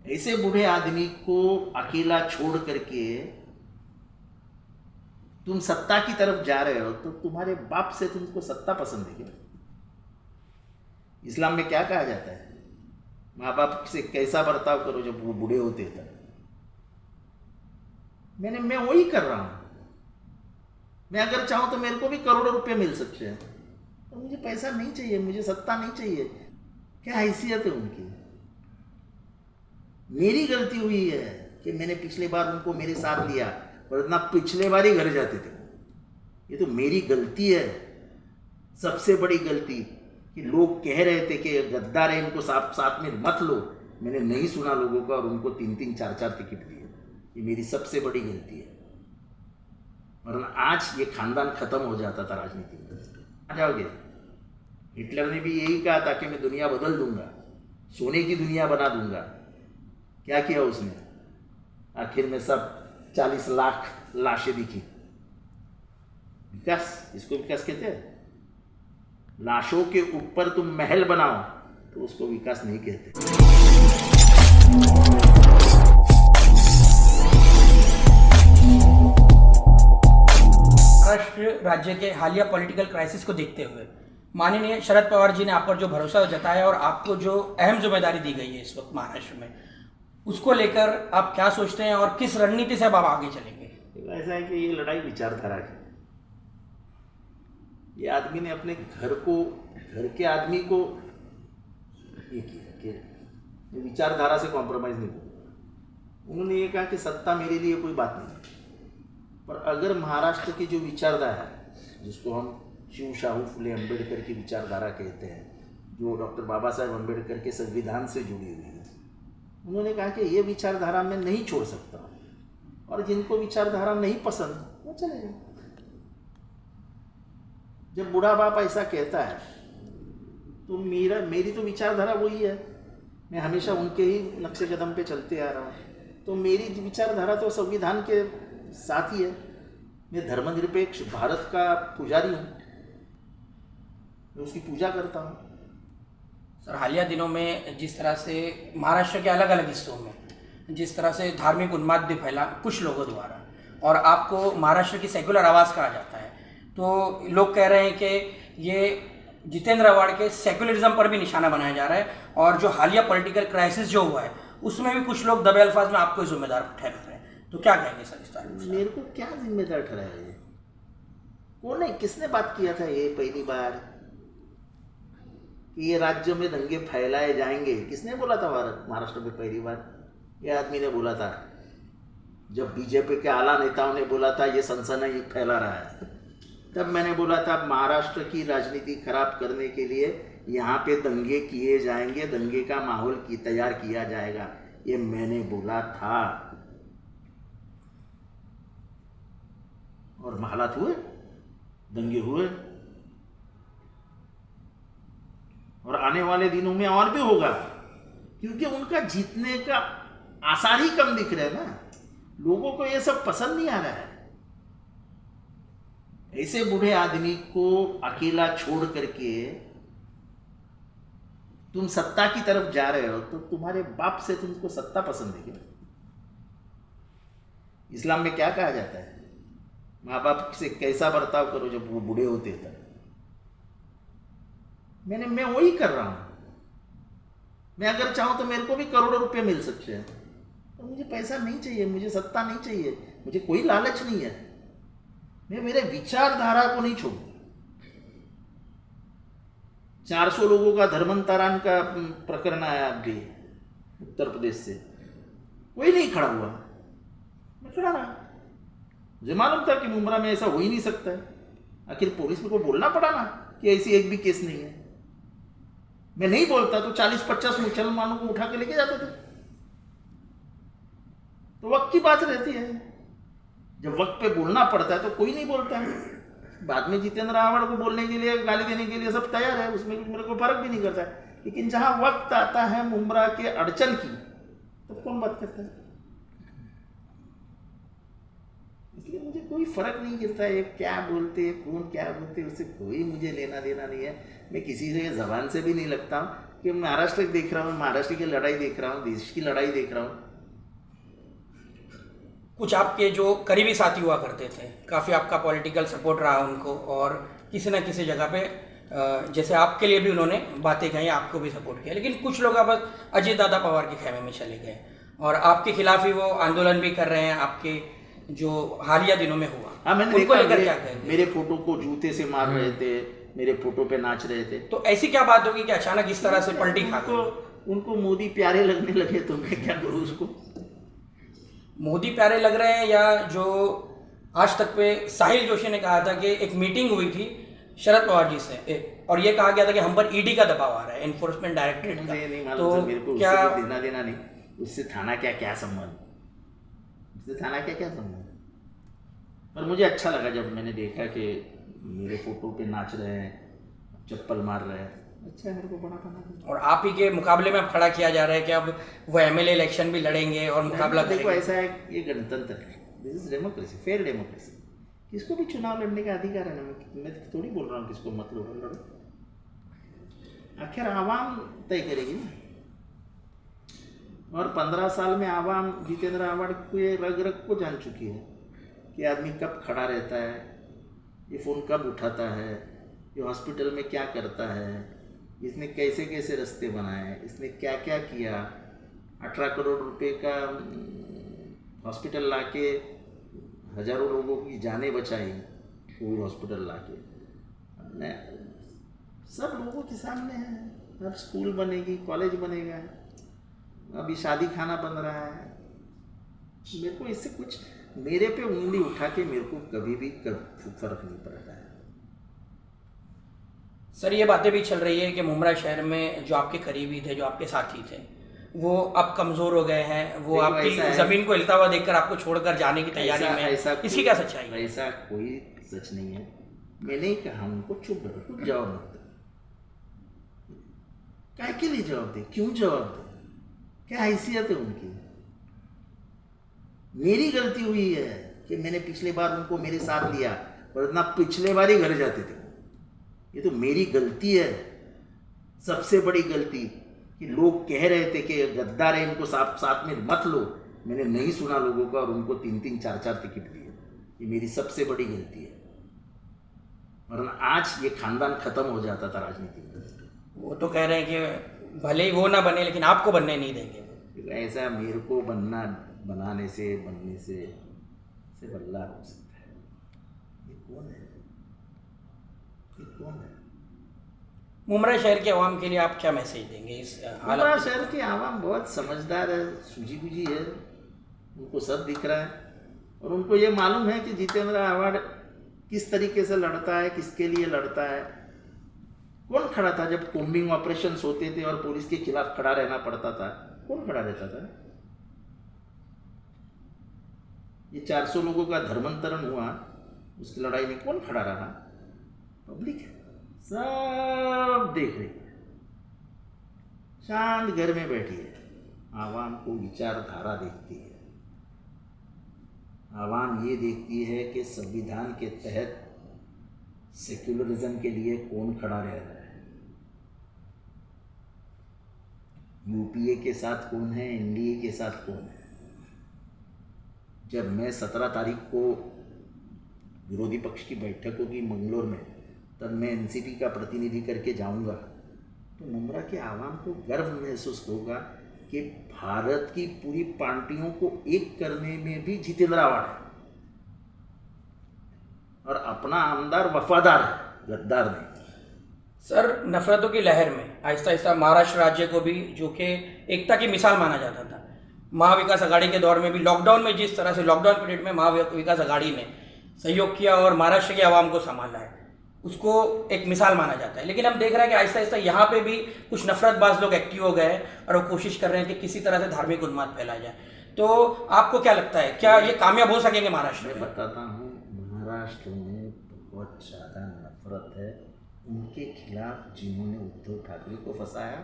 ऐसे बूढ़े आदमी को अकेला छोड़ करके तुम सत्ता की तरफ जा रहे हो, तो तुम्हारे बाप से तुमको सत्ता पसंद है क्या? इस्लाम में क्या कहा जाता है? माँ बाप से कैसा बर्ताव करो जब वो बूढ़े होते तक। मैं वही कर रहा हूं। मैं अगर चाहूं तो मेरे को भी करोड़ों रुपए मिल सकते हैं, तो मुझे पैसा नहीं चाहिए, मुझे सत्ता नहीं चाहिए। क्या हैसियत है उनकी? मेरी गलती हुई है कि मैंने पिछले बार उनको मेरे साथ लिया, वरना पिछले बार ही घर जाते थे। ये तो मेरी गलती है, सबसे बड़ी गलती। कि लोग कह रहे थे कि गद्दार है, इनको साथ में मत लो। मैंने नहीं सुना लोगों का और उनको 3-3 4-4 टिकट दिए। ये मेरी सबसे बड़ी गलती है, वरना आज ये खानदान खत्म हो जाता था राजनीति में। आ जाओगे? हिटलर ने भी यही कहा था कि मैं दुनिया बदल दूंगा, सोने की दुनिया बना दूंगा। क्या किया उसने? आखिर में सब 40 लाख लाशें दिखी। विकास, इसको विकास कहते हैं? लाशों के ऊपर तुम महल बनाओ तो उसको विकास नहीं कहते। महाराष्ट्र राज्य के हालिया पॉलिटिकल क्राइसिस को देखते हुए माननीय शरद पवार जी ने आप पर जो भरोसा जताया और आपको जो अहम जिम्मेदारी दी गई है इस वक्त महाराष्ट्र में, उसको लेकर आप क्या सोचते हैं और किस रणनीति से अब आप आगे चलेंगे? ऐसा है कि ये लड़ाई विचारधारा की। ये आदमी ने अपने घर के आदमी को ये किया कि विचारधारा से कॉम्प्रोमाइज़ नहीं किया। उन्होंने ये कहा कि सत्ता मेरे लिए कोई बात नहीं, पर अगर महाराष्ट्र की जो विचारधारा है, जिसको हम शिव शाहू फुले अम्बेडकर की विचारधारा कहते हैं, जो डॉक्टर बाबा साहेब अम्बेडकर के संविधान से जुड़ी हुई है, उन्होंने कहा कि ये विचारधारा मैं नहीं छोड़ सकता, और जिनको विचारधारा नहीं पसंद वो चले जाए। जब बूढ़ा बाप ऐसा कहता है तो मेरी तो विचारधारा वही है। मैं हमेशा उनके ही नक्शे कदम पे चलते आ रहा हूँ, तो मेरी विचारधारा तो संविधान के साथ ही है। मैं धर्मनिरपेक्ष भारत का पुजारी हूँ, मैं उसकी पूजा करता हूँ। सर, हालिया दिनों में जिस तरह से महाराष्ट्र के अलग अलग हिस्सों में जिस तरह से धार्मिक उन्माद फैला कुछ लोगों द्वारा, और आपको महाराष्ट्र की सेक्युलर आवाज़ कहा जाता है, तो लोग कह रहे हैं कि ये जितेंद्र आव्हाड के सेक्युलरिज्म पर भी निशाना बनाया जा रहा है, और जो हालिया पॉलिटिकल क्राइसिस जो हुआ है उसमें भी कुछ लोग दबे अल्फाज में आपको जिम्मेदार ठहरा रहे हैं, तो क्या कहेंगे सर इस बारे में? मेरे को क्या जिम्मेदार ठहराया है? कौन है? किसने बात किया था ये पहली बार कि ये राज्य में दंगे फैलाए जाएंगे? किसने बोला था महाराष्ट्र में पहली बार? ये आदमी ने बोला था जब बीजेपी के आला नेताओं ने बोला था ये सनसनी फैला रहा है, तब मैंने बोला था महाराष्ट्र की राजनीति खराब करने के लिए यहाँ पे दंगे किए जाएंगे, दंगे का माहौल तैयार किया जाएगा, ये मैंने बोला था। और हालात हुए, दंगे हुए, और आने वाले दिनों में और भी होगा, क्योंकि उनका जीतने का आसार ही कम दिख रहा है ना। लोगों को ये सब पसंद नहीं आ रहा है। ऐसे बूढ़े आदमी को अकेला छोड़ करके तुम सत्ता की तरफ जा रहे हो, तो तुम्हारे बाप से तुमको सत्ता पसंद है क्या? इस्लाम में क्या कहा जाता है? माँ बाप से कैसा बर्ताव करो जब वो बूढ़े होते तक। मैं वही कर रहा हूं। मैं अगर चाहूं तो मेरे को भी करोड़ों रुपए मिल सकते हैं, तो मुझे पैसा नहीं चाहिए, मुझे सत्ता नहीं चाहिए, मुझे कोई लालच नहीं है। मैं मेरे विचारधारा को नहीं छोड़ू। 400 लोगों का धर्मांतरण का प्रकरण आया अभी उत्तर प्रदेश से, कोई नहीं खड़ा हुआ, मैं खड़ा रहा। मुझे मालूम था कि मुंब्रा में ऐसा हो ही नहीं सकता है। आखिर पुलिस को बोलना पड़ा ना कि ऐसी एक भी केस नहीं है। मैं नहीं बोलता तो 40-50 मुसलमानों को उठा के लेके जाते थे। तो वक्त की बात रहती है, जब वक्त पे बोलना पड़ता है तो कोई नहीं बोलता है। बाद में जितेंद्र आव्हाड को बोलने के लिए, गाली देने के लिए सब तैयार है, उसमें मेरे को फर्क भी नहीं करता है। लेकिन जहां वक्त आता है मुंब्रा के अड़चन की, तो कौन बात करता है? इसलिए मुझे कोई फर्क नहीं गिरता है क्या बोलते हैं, कौन क्या बोलते, उससे कोई मुझे लेना देना नहीं है। मैं किसी से जबान से भी नहीं लगता हूँ क्योंकि महाराष्ट्र देख रहा हूँ, महाराष्ट्र की लड़ाई देख रहा हूँ, देश की लड़ाई देख रहा हूँ। कुछ आपके जो करीबी साथी हुआ करते थे, काफ़ी आपका पॉलिटिकल सपोर्ट रहा उनको, और किसी न किसी जगह पे जैसे आपके लिए भी उन्होंने बातें कही, आपको भी सपोर्ट किया, लेकिन कुछ लोग अब अजय दादा पवार के खेमे में चले गए और आपके खिलाफ ही वो आंदोलन भी कर रहे हैं, आपके जो हालिया दिनों में हुआ। हाँ, मैंने उनको देखा लेकर क्या कहेंगे? मेरे फोटो को जूते से मार रहे थे, मेरे फोटो पे नाच रहे थे। तो ऐसी क्या बात होगी कि अचानक इस तरह से पलटी खा गए? उनको मोदी प्यारे लगने लगे तो मैं क्या करूँ उसको। मोदी प्यारे लग रहे हैं, या जो आज तक पे साहिल जोशी ने कहा था कि एक मीटिंग हुई थी शरद पवार जी से और ये कहा गया था कि हम पर ईडी का दबाव आ रहा है, एनफोर्समेंट डायरेक्टरेट का। मुझे नहीं मालूम तो सर, मेरे को क्या उससे देना देना नहीं, उससे थाना क्या संबंध, उससे थाना क्या संबंध। पर मुझे अच्छा लगा जब मैंने देखा कि मेरे फोटो पे नाच रहे हैं, चप्पल मार रहे हैं, अच्छा है, मेरे को बड़ा करना। और आप ही के मुकाबले में अब खड़ा किया जा रहा है कि अब वो एमएलए इलेक्शन भी लड़ेंगे और मुकाबला देखो करेंगे। ऐसा है, ये गणतंत्र है, this is democracy, fair democracy. किसको भी चुनाव लड़ने का अधिकार है ना, मैं थोड़ी बोल रहा हूँ किसको मत लड़ो, आखिर आवाम तय करेगी ना। और 15 साल में आवाम जितेंद्र आव्हाड को रग रग को जान चुकी है कि आदमी कब खड़ा रहता है, ये फ़ोन कब उठाता है, ये हॉस्पिटल में क्या करता है, इसने कैसे कैसे रास्ते बनाए, इसने क्या क्या किया। 18 करोड़ रुपए का हॉस्पिटल लाके हजारों लोगों की जानें बचाई, कोविड हॉस्पिटल लाके सब लोगों के सामने है। अब स्कूल बनेगी, कॉलेज बनेगा, अभी शादी खाना बन रहा है। मेरे को इससे कुछ, मेरे पे उंगली उठा के मेरे को कभी भी फर्क नहीं पड़ता है। सर ये बातें भी चल रही है कि मुमरा शहर में जो आपके करीबी थे, जो आपके साथी थे, वो अब कमज़ोर हो गए हैं, वो आपकी ज़मीन को हिलता हुआ देखकर आपको छोड़कर जाने की तैयारी में है। इसकी क्या सच्चाई है? ऐसा कोई सच नहीं है। मैंने ही कहा उनको चुप रहो, कुछ जवाब मत दो। क्या के लिए जवाब दे, क्यों जवाब दे, क्या हैसियत है उनकी। मेरी गलती हुई है कि मैंने पिछले बार उनको मेरे साथ लिया, वरना पिछले बार ही घर जाते थे। ये तो मेरी गलती है, सबसे बड़ी गलती, कि लोग कह रहे थे कि गद्दार है, इनको साथ में मत लो। मैंने नहीं सुना लोगों का और उनको 3-3, 4-4 टिकट दिए। ये मेरी सबसे बड़ी गलती है, वरना आज ये खानदान खत्म हो जाता था राजनीति में। वो तो कह रहे हैं कि भले ही वो ना बने, लेकिन आपको बनने नहीं देंगे। ऐसा मेरे को बनने से बल्ला हो सकता है। ये कौन है, ये कौन है? मुमरा शहर के आवाम के लिए आप क्या मैसेज देंगे इस हालत? मुमरा शहर की आवाम बहुत समझदार है, सूझी बूझी है, उनको सब दिख रहा है और उनको ये मालूम है कि जितेंद्र आव्हाड किस तरीके से लड़ता है, किसके लिए लड़ता है। कौन खड़ा था जब कॉम्बिंग ऑपरेशंस होते थे और पुलिस के खिलाफ खड़ा रहना पड़ता था? कौन खड़ा रहता था? ये 400 लोगों का धर्मांतरण हुआ, उसकी लड़ाई में कौन खड़ा रहा? पब्लिक है, सब देख रही है, शांत घर में बैठी है। आवाम को विचारधारा देखती है, आवाम ये देखती है कि संविधान के तहत सेक्युलरिज्म के लिए कौन खड़ा रह रहा है, यूपीए के साथ कौन है, एनडीए के साथ कौन है। जब मैं 17 तारीख को विरोधी पक्ष की बैठक होगी मंगलोर में, तब मैं एनसीपी का प्रतिनिधि करके जाऊंगा, तो मुमरा के आवाम को गर्व महसूस होगा कि भारत की पूरी पार्टियों को एक करने में भी जितेंद्र आव्हाड है और अपना आमदार वफादार है, गद्दार नहीं। सर नफरतों की लहर में आहिस्ता आहिस्ता महाराष्ट्र राज्य को भी, जो कि एकता की मिसाल माना जाता था, महाविकास आघाड़ी के दौर में भी, लॉकडाउन में जिस तरह से लॉकडाउन पीरियड में महाविकास आघाड़ी ने सहयोग किया और महाराष्ट्र के आवाम को संभाला है, उसको एक मिसाल माना जाता है। लेकिन हम देख रहे हैं कि आहिस्ता आहिस्ता यहाँ पे भी कुछ नफरतबाज लोग एक्टिव हो गए हैं और वो कोशिश कर रहे हैं कि किसी तरह से धार्मिक उन्माद फैलाया जाए। तो आपको क्या लगता है, क्या ये कामयाब हो सकेंगे महाराष्ट्र में? मैं बताता हूँ, महाराष्ट्र में बहुत ज़्यादा नफरत है उनके खिलाफ जिन्होंने उद्धव ठाकरे को फंसाया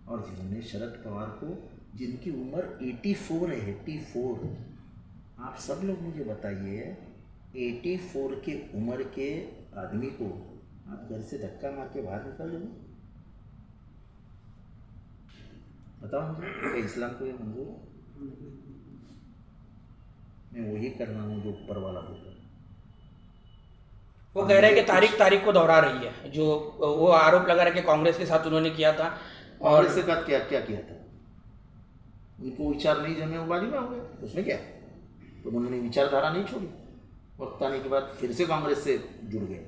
और जिन्होंने शरद पवार को, जिनकी उम्र 84 है, 84। आप सब लोग मुझे बताइए, 84 के उम्र के आदमी को आप घर से धक्का मार के बाहर निकाल दोगे? बताओ मुझे, क्या इस्लाम को ये मंजूर है? मैं वही कर रहा हूँ जो ऊपर वाला बोल रहा है। वो कह रहे हैं कि तारीख को दोहरा रही है, जो वो आरोप लगा रहे कि कांग्रेस के साथ उन्होंने किया था। और कांग्रेस के साथ क्या क्या किया था? उनको विचार नहीं जमे, वो बाजी में हो गए, उसमें क्या? तो उन्होंने विचारधारा नहीं छोड़ी, वक्त आने के बाद फिर से कांग्रेस से जुड़ गए,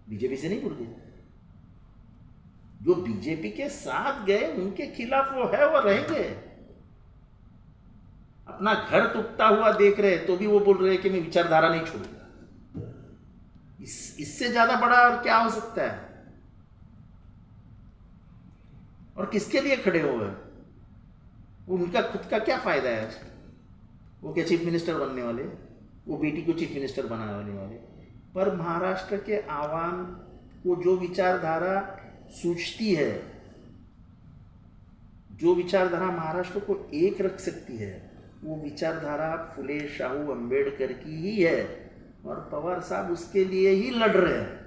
बीजेपी से नहीं जुड़ गए। जो बीजेपी के साथ गए उनके खिलाफ वो है और रहेंगे। अपना घर टूटता हुआ देख रहे तो भी वो बोल रहे हैं कि मैं विचारधारा नहीं छोड़ूंगा। इससे ज्यादा बड़ा और क्या हो सकता है? और किसके लिए खड़े हुए हैं? उनका खुद का क्या फायदा है? वो क्या चीफ मिनिस्टर बनने वाले? वो बेटी को चीफ मिनिस्टर बनाने वाले? पर महाराष्ट्र के आवाम को जो विचारधारा सूझती है, जो विचारधारा महाराष्ट्र को एक रख सकती है, वो विचारधारा फुले शाहू अंबेडकर की ही है। और पवार साहब उसके लिए ही लड़ रहे हैं।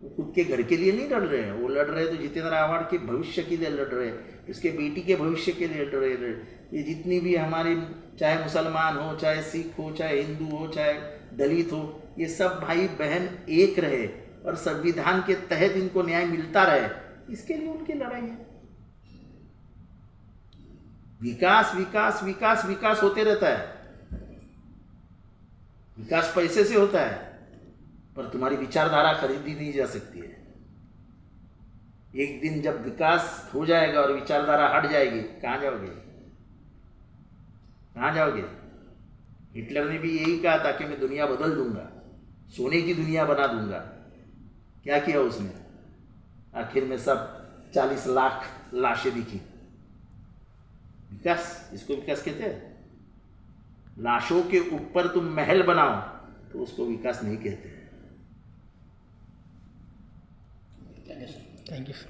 वो खुद के घर के लिए नहीं लड़ रहे हैं, वो लड़ रहे हैं तो जितेंद्र आव्हाड के भविष्य के लिए लड़ रहे हैं, उसके बेटी के भविष्य के लिए लड़ रहे हैं। ये जितनी भी हमारी, चाहे मुसलमान हो, चाहे सिख हो, चाहे हिंदू हो, चाहे दलित हो, ये सब भाई बहन एक रहे और संविधान के तहत इनको न्याय मिलता रहे, इसके लिए उनकी लड़ाई है। विकास विकास विकास विकास होते रहता है। विकास पैसे से होता है, पर तुम्हारी विचारधारा खरीदी नहीं जा सकती है। एक दिन जब विकास हो जाएगा और विचारधारा हट जाएगी, कहाँ जाओगे? कहाँ जाओगे? हिटलर ने भी यही कहा था कि मैं दुनिया बदल दूंगा, सोने की दुनिया बना दूंगा। क्या किया उसने? आखिर में सब 40 लाख लाशें दिखी। विकास, इसको विकास कहते हैं? लाशों के ऊपर तुम महल बनाओ तो उसको विकास नहीं कहते। Thank you sir.